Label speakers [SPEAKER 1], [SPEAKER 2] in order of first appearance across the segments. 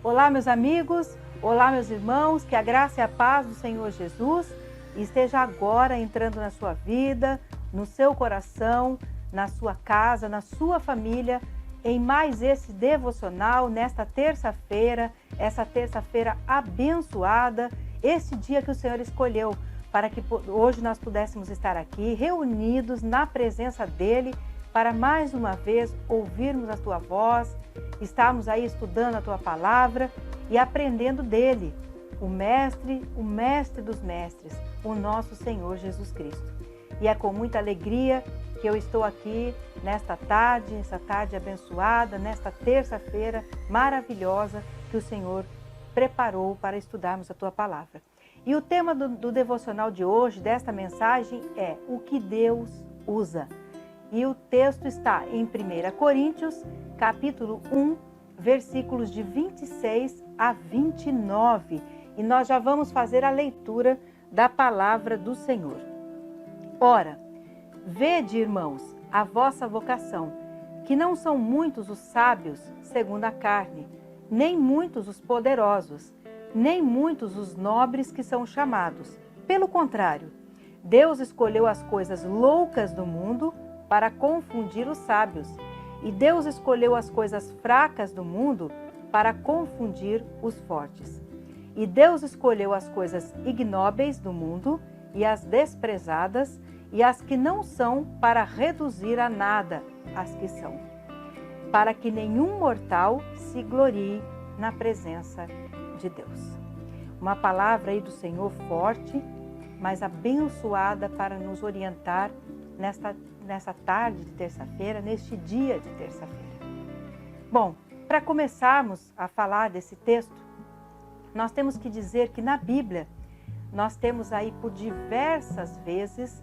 [SPEAKER 1] Olá, meus amigos, olá, meus irmãos, que a graça e a paz do Senhor Jesus esteja agora entrando na sua vida, no seu coração, na sua casa, na sua família, em mais esse devocional, nesta terça-feira, essa terça-feira abençoada, esse dia que o Senhor escolheu para que hoje nós pudéssemos estar aqui reunidos na presença dEle, para mais uma vez ouvirmos a Tua voz, estarmos aí estudando a Tua palavra e aprendendo dEle, o Mestre dos Mestres, o nosso Senhor Jesus Cristo. E é com muita alegria que eu estou aqui nesta tarde, essa tarde abençoada, nesta terça-feira maravilhosa que o Senhor preparou para estudarmos a Tua palavra. E o tema do devocional de hoje, desta mensagem, é o que Deus usa. E o texto está em 1 Coríntios, capítulo 1, versículos de 26 a 29. E nós já vamos fazer a leitura da palavra do Senhor. Ora, vede, irmãos, a vossa vocação, que não são muitos os sábios segundo a carne, nem muitos os poderosos, nem muitos os nobres que são chamados. Pelo contrário, Deus escolheu as coisas loucas do mundo para confundir os sábios, e Deus escolheu as coisas fracas do mundo para confundir os fortes. E Deus escolheu as coisas ignóbeis do mundo e as desprezadas e as que não são para reduzir a nada as que são, para que nenhum mortal se glorie na presença de Deus. Uma palavra aí do Senhor forte, mas abençoada para nos orientar nessa tarde de terça-feira, neste dia de terça-feira. Bom, para começarmos a falar desse texto, nós temos que dizer que na Bíblia nós temos aí por diversas vezes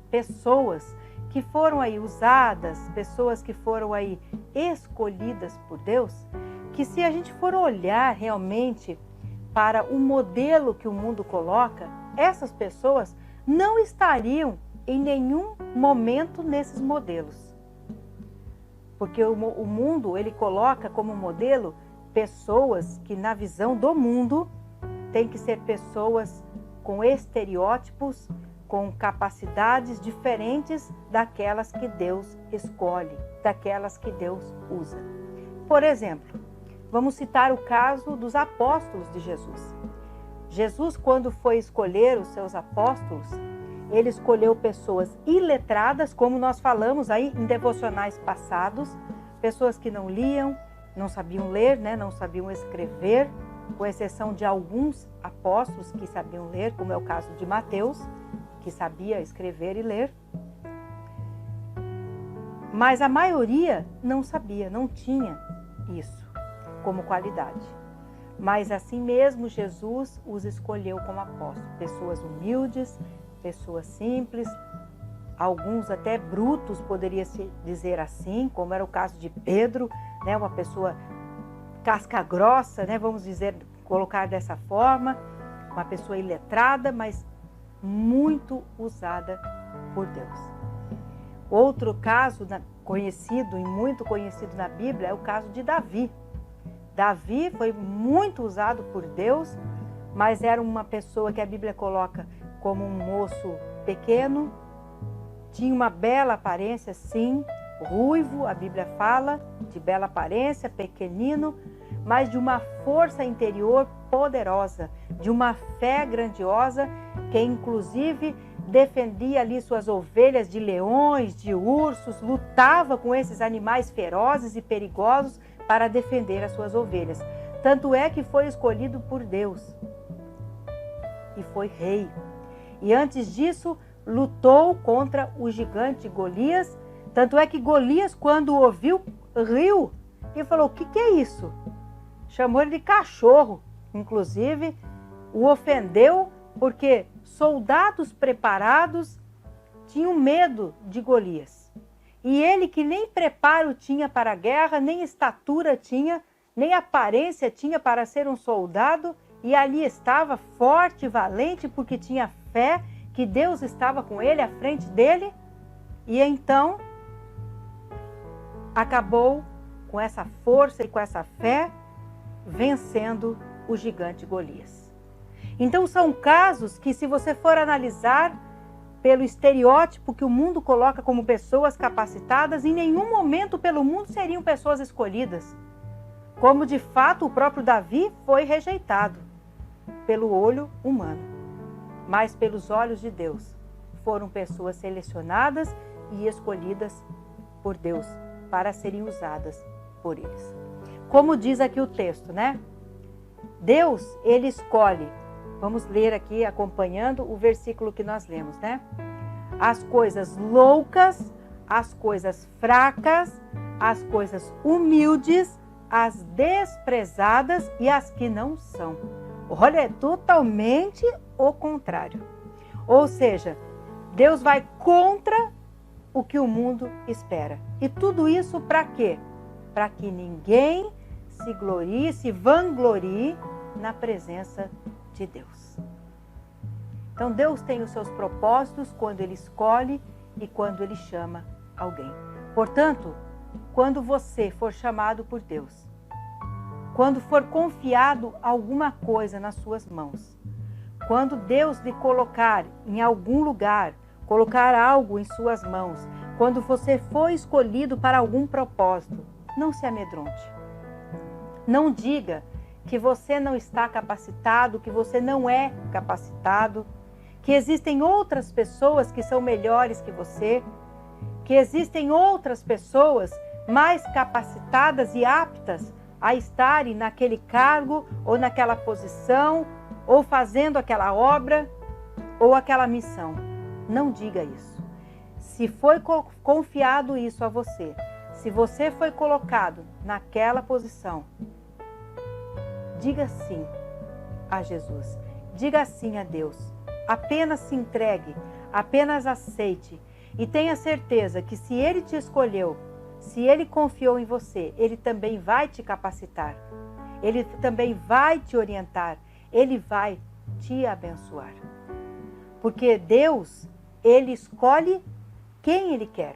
[SPEAKER 1] pessoas que foram aí usadas, pessoas que foram aí escolhidas por Deus, que se a gente for olhar realmente para o modelo que o mundo coloca, essas pessoas não estariam em nenhum momento nesses modelos. Porque o mundo, ele coloca como modelo pessoas que na visão do mundo tem que ser pessoas com estereótipos, com capacidades diferentes daquelas que Deus escolhe, daquelas que Deus usa. Por exemplo, vamos citar o caso dos apóstolos de Jesus. Jesus, quando foi escolher os seus apóstolos, ele escolheu pessoas iletradas, como nós falamos aí em devocionais passados, pessoas que não liam, não sabiam ler, não sabiam escrever, com exceção de alguns apóstolos que sabiam ler, como é o caso de Mateus, que sabia escrever e ler. Mas a maioria não sabia, não tinha isso como qualidade. Mas assim mesmo Jesus os escolheu como apóstolos, pessoas humildes, pessoas simples, alguns até brutos, poderia-se dizer assim, como era o caso de Pedro, uma pessoa casca grossa, vamos dizer, colocar dessa forma, uma pessoa iletrada, mas muito usada por Deus. Outro caso conhecido e muito conhecido na Bíblia é o caso de Davi. Davi foi muito usado por Deus, mas era uma pessoa que a Bíblia coloca como um moço pequeno, tinha uma bela aparência, sim, ruivo, a Bíblia fala, de bela aparência, pequenino, mas de uma força interior poderosa, de uma fé grandiosa, que inclusive defendia ali suas ovelhas de leões, de ursos, lutava com esses animais ferozes e perigosos para defender as suas ovelhas. Tanto é que foi escolhido por Deus e foi rei. E antes disso, lutou contra o gigante Golias. Tanto é que Golias, quando ouviu, riu e falou: o que é isso? Chamou ele de cachorro. Inclusive, o ofendeu porque soldados preparados tinham medo de Golias. E ele, que nem preparo tinha para a guerra, nem estatura tinha, nem aparência tinha para ser um soldado, e ali estava forte e valente porque tinha fé que Deus estava com ele, à frente dele, e então acabou com essa força e com essa fé vencendo o gigante Golias. Então são casos que, se você for analisar pelo estereótipo que o mundo coloca como pessoas capacitadas, em nenhum momento pelo mundo seriam pessoas escolhidas. Como de fato o próprio Davi foi rejeitado pelo olho humano, mas pelos olhos de Deus foram pessoas selecionadas e escolhidas por Deus para serem usadas por eles. Como diz aqui o texto, né? Deus, ele escolhe. Vamos ler aqui acompanhando o versículo que nós lemos, né? As coisas loucas, as coisas fracas, as coisas humildes, as desprezadas e as que não são. Olha, é totalmente o contrário. Ou seja, Deus vai contra o que o mundo espera. E tudo isso para quê? Para que ninguém se glorie, se vanglorie na presença de Deus. Então Deus tem os seus propósitos quando Ele escolhe e quando Ele chama alguém. Portanto, quando você for chamado por Deus, quando for confiado alguma coisa nas suas mãos, quando Deus lhe colocar em algum lugar, colocar algo em suas mãos, quando você for escolhido para algum propósito, não se amedronte. Não diga que você não está capacitado, que você não é capacitado, que existem outras pessoas que são melhores que você, que existem outras pessoas mais capacitadas e aptas a estarem naquele cargo ou naquela posição, ou fazendo aquela obra ou aquela missão. Não diga isso. Se foi confiado isso a você, se você foi colocado naquela posição, diga sim a Jesus, diga sim a Deus. Apenas se entregue, apenas aceite e tenha certeza que se Ele te escolheu, se Ele confiou em você, Ele também vai te capacitar, Ele também vai te orientar, Ele vai te abençoar. Porque Deus, Ele escolhe quem Ele quer.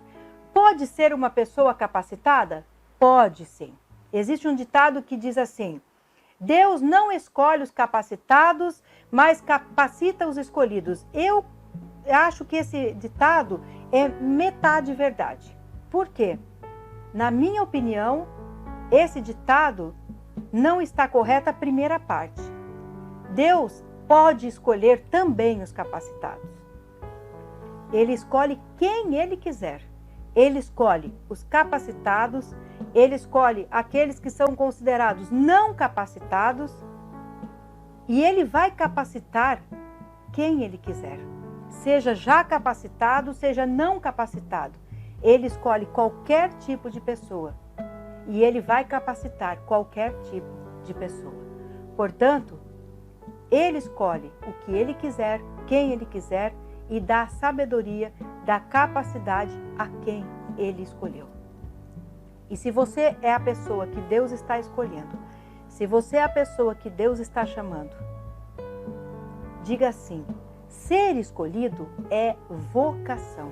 [SPEAKER 1] Pode ser uma pessoa capacitada? Pode sim. Existe um ditado que diz assim: Deus não escolhe os capacitados, mas capacita os escolhidos. Eu acho que esse ditado é metade verdade. Por quê? Na minha opinião, esse ditado não está correto a primeira parte. Deus pode escolher também os capacitados. Ele escolhe quem Ele quiser. Ele escolhe os capacitados, Ele escolhe aqueles que são considerados não capacitados e Ele vai capacitar quem Ele quiser. Seja já capacitado, seja não capacitado. Ele escolhe qualquer tipo de pessoa e Ele vai capacitar qualquer tipo de pessoa. Portanto, Ele escolhe o que Ele quiser, quem Ele quiser e dá sabedoria, dá capacidade a quem Ele escolheu. E se você é a pessoa que Deus está escolhendo, se você é a pessoa que Deus está chamando, diga assim: ser escolhido é vocação.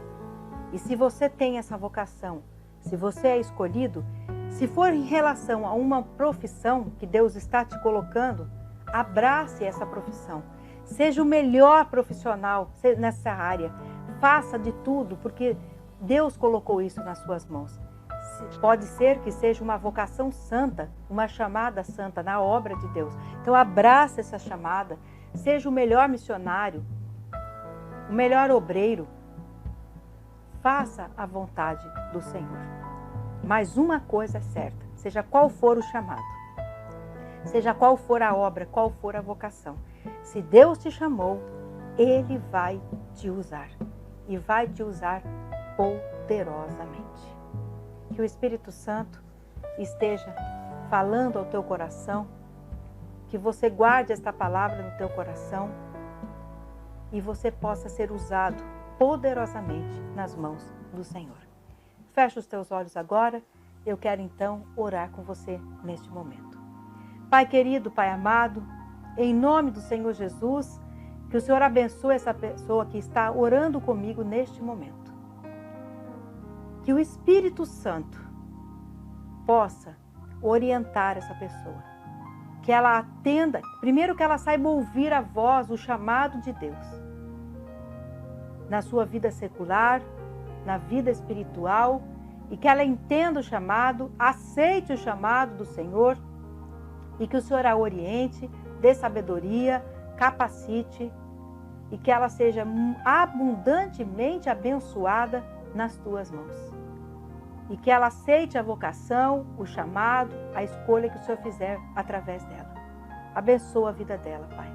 [SPEAKER 1] E se você tem essa vocação, se você é escolhido, se for em relação a uma profissão que Deus está te colocando, abrace essa profissão. Seja o melhor profissional nessa área. Faça de tudo, porque Deus colocou isso nas suas mãos. Pode ser que seja uma vocação santa, uma chamada santa na obra de Deus. Então abrace essa chamada. Seja o melhor missionário, o melhor obreiro. Faça a vontade do Senhor. Mas uma coisa é certa, seja qual for o chamado, seja qual for a obra, qual for a vocação, se Deus te chamou, Ele vai te usar. E vai te usar poderosamente. Que o Espírito Santo esteja falando ao teu coração, que você guarde esta palavra no teu coração e você possa ser usado poderosamente nas mãos do Senhor. Fecha os teus olhos agora, eu quero então orar com você neste momento. Pai querido, Pai amado, em nome do Senhor Jesus, que o Senhor abençoe essa pessoa que está orando comigo neste momento. Que o Espírito Santo possa orientar essa pessoa. que ela atenda, primeiro que ela saiba ouvir a voz, o chamado de Deus. Na sua vida secular, na vida espiritual, e que ela entenda o chamado, aceite o chamado do Senhor, e que o Senhor a oriente, dê sabedoria, capacite, e que ela seja abundantemente abençoada nas tuas mãos. E que ela aceite a vocação, o chamado, a escolha que o Senhor fizer através dela. Abençoa a vida dela, Pai.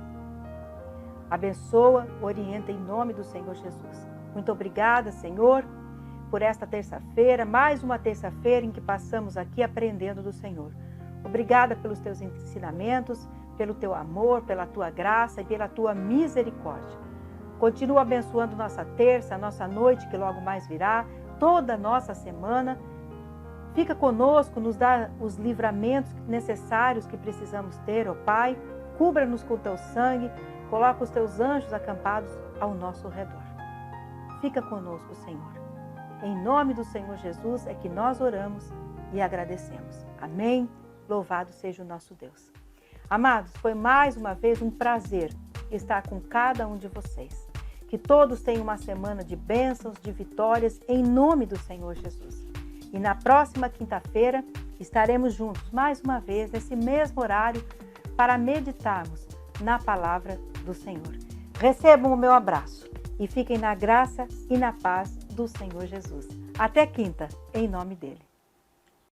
[SPEAKER 1] Abençoa, orienta em nome do Senhor Jesus. Muito obrigada, Senhor, por esta terça-feira, mais uma terça-feira em que passamos aqui aprendendo do Senhor. Obrigada pelos teus ensinamentos, pelo teu amor, pela tua graça e pela tua misericórdia. Continua abençoando nossa terça, nossa noite que logo mais virá, toda a nossa semana. Fica conosco, nos dá os livramentos necessários que precisamos ter, ó Pai. Cubra-nos com o teu sangue, coloca os teus anjos acampados ao nosso redor. Fica conosco, Senhor. Em nome do Senhor Jesus é que nós oramos e agradecemos. Amém. Louvado seja o nosso Deus. Amados, foi mais uma vez um prazer estar com cada um de vocês. Que todos tenham uma semana de bênçãos, de vitórias, em nome do Senhor Jesus. E na próxima quinta-feira estaremos juntos mais uma vez, nesse mesmo horário, para meditarmos na palavra do Senhor. Recebam o meu abraço e fiquem na graça e na paz do Senhor Jesus. Até quinta, em nome dele.